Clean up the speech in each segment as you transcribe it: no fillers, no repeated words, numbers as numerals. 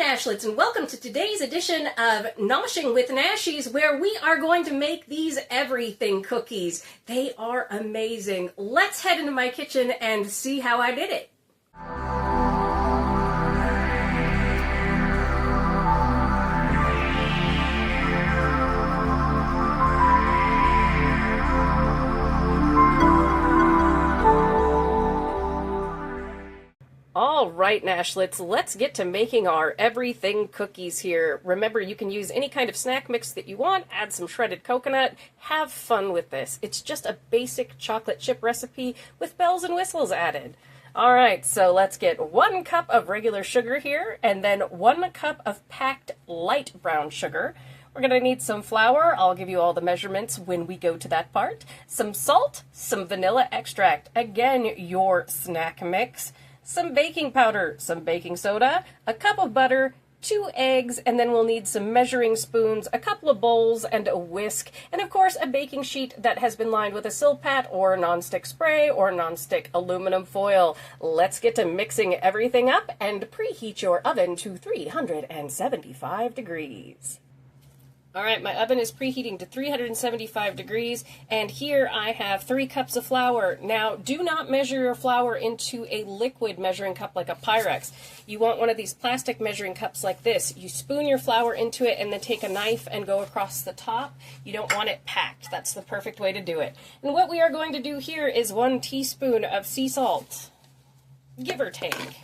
Nashlets, and welcome to today's edition of Noshing with Nashies, where we are going to make these everything cookies. They are amazing. Let's head into my kitchen and see how I did it. All right, Nashlets, let's get to making our everything cookies here. Remember, you can use any kind of snack mix that you want, add some shredded coconut, have fun with this. It's just a basic chocolate chip recipe with bells and whistles added. All right, so let's get 1 cup of regular sugar here, and then 1 cup of packed light brown sugar. We're going to need some flour. I'll give you all the measurements when we go to that part. Some salt, some vanilla extract, again, your snack mix. Some baking powder, some baking soda, a cup of butter, 2 eggs, and then we'll need some measuring spoons, a couple of bowls, and a whisk, and of course a baking sheet that has been lined with a Silpat or nonstick spray or nonstick aluminum foil. Let's get to mixing everything up and preheat your oven to 375 degrees. All right, my oven is preheating to 375 degrees, and here I have 3 cups of flour. Now, do not measure your flour into a liquid measuring cup like a Pyrex. You want one of these plastic measuring cups like this. You spoon your flour into it and then take a knife and go across the top. You don't want it packed. That's the perfect way to do it. And what we are going to do here is 1 teaspoon of sea salt, give or take.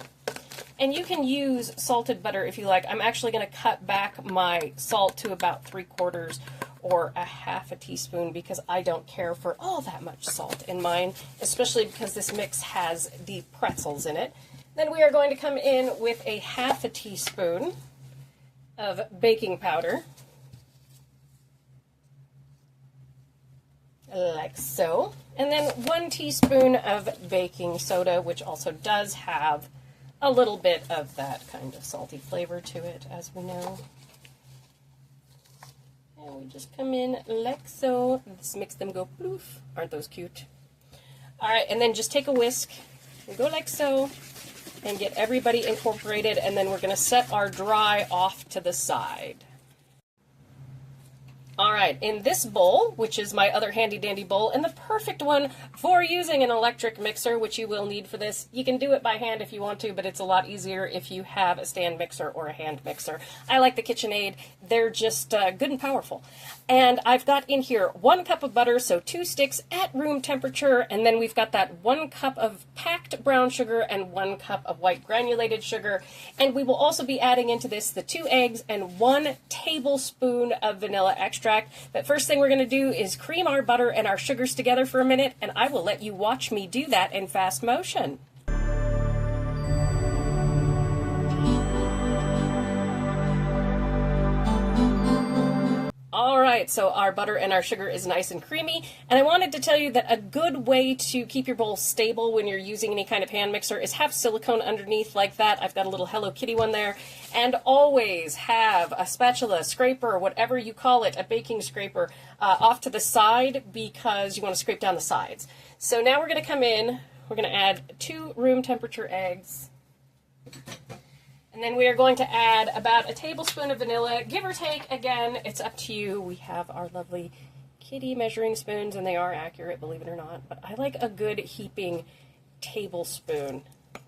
And you can use salted butter if you like. I'm actually going to cut back my salt to about 3/4 or a half a teaspoon because I don't care for all that much salt in mine, especially because this mix has the pretzels in it. Then we are going to come in with a half a teaspoon of baking powder, like so. And then 1 teaspoon of baking soda, which also does have a little bit of that kind of salty flavor to it, as we know. And we just come in like so. This makes them go ploof. Aren't those cute? All right, and then just take a whisk and go like so and get everybody incorporated, and then we're going to set our dry off to the side. All right, in this bowl, which is my other handy-dandy bowl, and the perfect one for using an electric mixer, which you will need for this. You can do it by hand if you want to, but it's a lot easier if you have a stand mixer or a hand mixer. I like the KitchenAid. They're just good and powerful. And I've got in here 1 cup of butter, so 2 sticks at room temperature, and then we've got that 1 cup of packed brown sugar and 1 cup of white granulated sugar. And we will also be adding into this the 2 eggs and 1 tablespoon of vanilla extract. But first thing we're going to do is cream our butter and our sugars together for a minute, and I will let you watch me do that in fast motion. All right, so our butter and our sugar is nice and creamy, and I wanted to tell you that a good way to keep your bowl stable when you're using any kind of hand mixer is have silicone underneath like that. I've got a little Hello Kitty one there, and always have a spatula, scraper, whatever you call it, a baking scraper, off to the side because you want to scrape down the sides. So now we're going to come in, we're going to add 2 room temperature eggs. And then we are going to add about a tablespoon of vanilla, give or take. Again, it's up to you. We have our lovely kitty measuring spoons, and they are accurate, believe it or not. But I like a good heaping tablespoon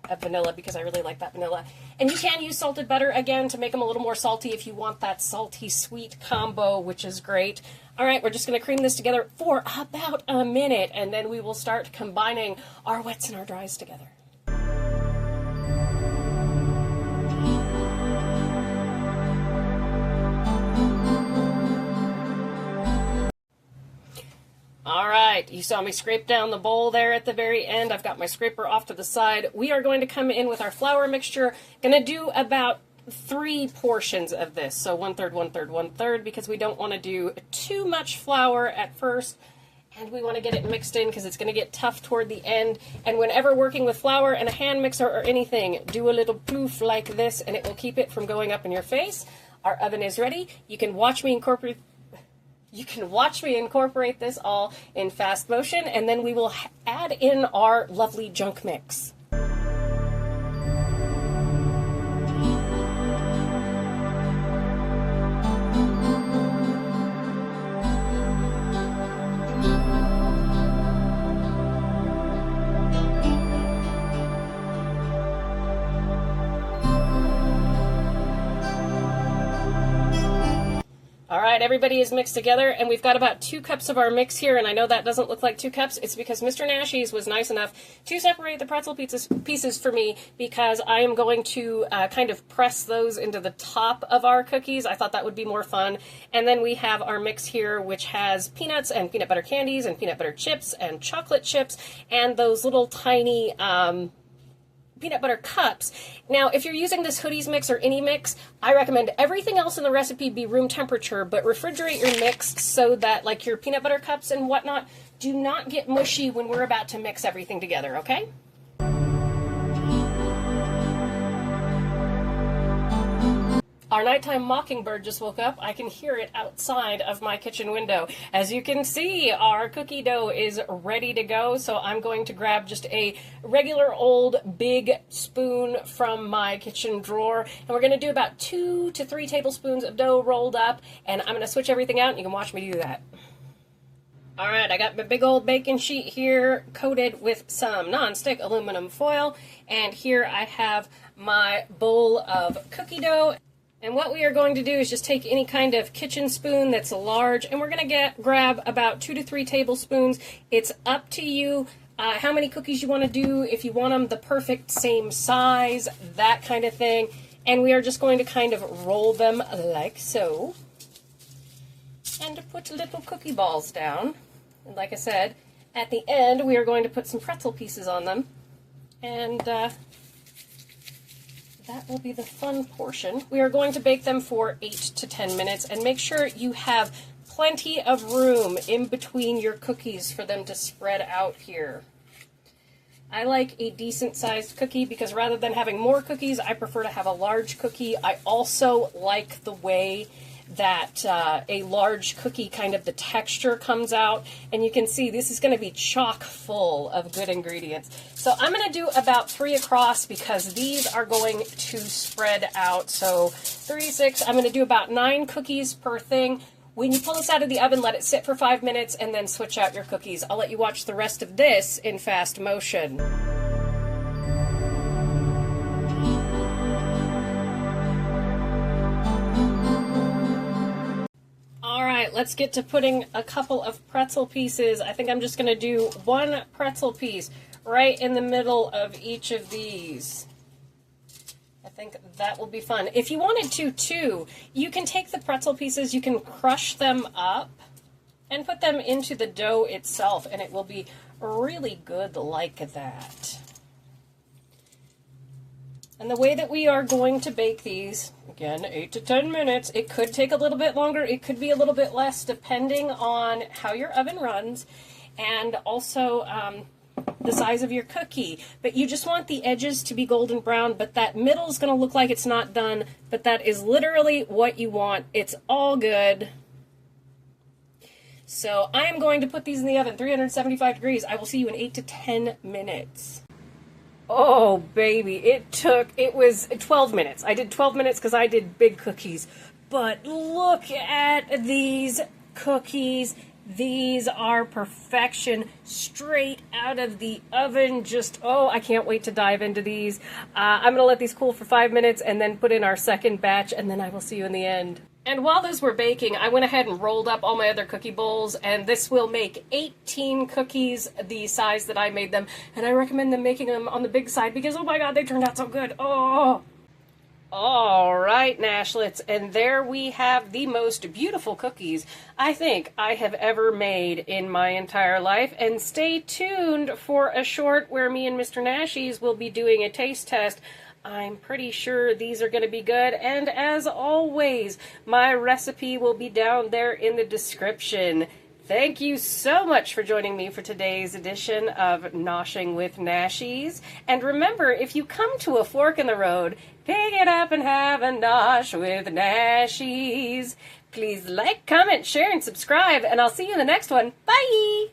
of vanilla because I really like that vanilla. And you can use salted butter, again, to make them a little more salty if you want that salty-sweet combo, which is great. All right, we're just going to cream this together for about a minute, and then we will start combining our wets and our dries together. All right, you saw me scrape down the bowl there at the very end. I've got my scraper off to the side. We are going to come in with our flour mixture. Going to do about 3 portions of this. So 1/3, 1/3, 1/3, because we don't want to do too much flour at first. And we want to get it mixed in because it's going to get tough toward the end. And whenever working with flour and a hand mixer or anything, do a little ploof like this, and it will keep it from going up in your face. Our oven is ready. You can watch me incorporate this all in fast motion, and then we will add in our lovely junk mix. right, everybody is mixed together, and we've got about 2 cups of our mix here, and I know that doesn't look like 2 cups. It's because Mr. Nashies was nice enough to separate the pretzel pieces for me, because I am going to kind of press those into the top of our cookies. I thought that would be more fun. And then we have our mix here, which has peanuts and peanut butter candies and peanut butter chips and chocolate chips and those little tiny peanut butter cups. Now, if you're using this Hoodies mix or any mix, I recommend everything else in the recipe be room temperature, but refrigerate your mix so that, like, your peanut butter cups and whatnot do not get mushy when we're about to mix everything together, okay? Our nighttime mockingbird just woke up. I can hear it outside of my kitchen window. As you can see, our cookie dough is ready to go, so I'm going to grab just a regular old big spoon from my kitchen drawer, and we're going to do about 2 to 3 tablespoons of dough rolled up, and I'm going to switch everything out, and you can watch me do that. All right, I got my big old baking sheet here coated with some non-stick aluminum foil, and here I have my bowl of cookie dough. And what we are going to do is just take any kind of kitchen spoon that's large, and we're going to grab about 2 to 3 tablespoons. It's up to you how many cookies you want to do, if you want them the perfect same size, that kind of thing. And we are just going to kind of roll them like so. And to put little cookie balls down. And like I said, at the end we are going to put some pretzel pieces on them. And that will be the fun portion. We are going to bake them for 8 to 10 minutes, and make sure you have plenty of room in between your cookies for them to spread out here. I like a decent sized cookie because rather than having more cookies, I prefer to have a large cookie. I also like the way that a large cookie, kind of the texture comes out, and you can see this is going to be chock full of good ingredients. So I'm going to do about 3 across because these are going to spread out. So 3, 6, I'm going to do about 9 cookies per thing. When you pull this out of the oven, let it sit for 5 minutes and then switch out your cookies. I'll let you watch the rest of this in fast motion. Let's get to putting a couple of pretzel pieces. I think I'm just going to do 1 pretzel piece right in the middle of each of these. I think that will be fun. If you wanted to, too, you can take the pretzel pieces, you can crush them up and put them into the dough itself, and it will be really good like that. And the way that we are going to bake these, again, 8 to 10 minutes, it could take a little bit longer, it could be a little bit less, depending on how your oven runs, and also the size of your cookie. But you just want the edges to be golden brown, but that middle is going to look like it's not done, but that is literally what you want. It's all good. So I am going to put these in the oven, 375 degrees. I will see you in 8 to 10 minutes. Oh, baby, it was 12 minutes. I did 12 minutes because I did big cookies. But look at these cookies. These are perfection, straight out of the oven. Just, oh, I can't wait to dive into these. I'm going to let these cool for 5 minutes and then put in our second batch, and then I will see you in the end. And while those were baking, I went ahead and rolled up all my other cookie bowls, and this will make 18 cookies the size that I made them. And I recommend them making them on the big side because, oh my god, they turned out so good. Oh! All right, Nashlets, and there we have the most beautiful cookies I think I have ever made in my entire life. And stay tuned for a short where me and Mr. Nashies will be doing a taste test. I'm pretty sure these are going to be good, and as always, my recipe will be down there in the description. Thank you so much for joining me for today's edition of Noshing with Nashies. And remember, if you come to a fork in the road, pick it up and have a nosh with Nashies. Please like, comment, share, and subscribe, and I'll see you in the next one. Bye!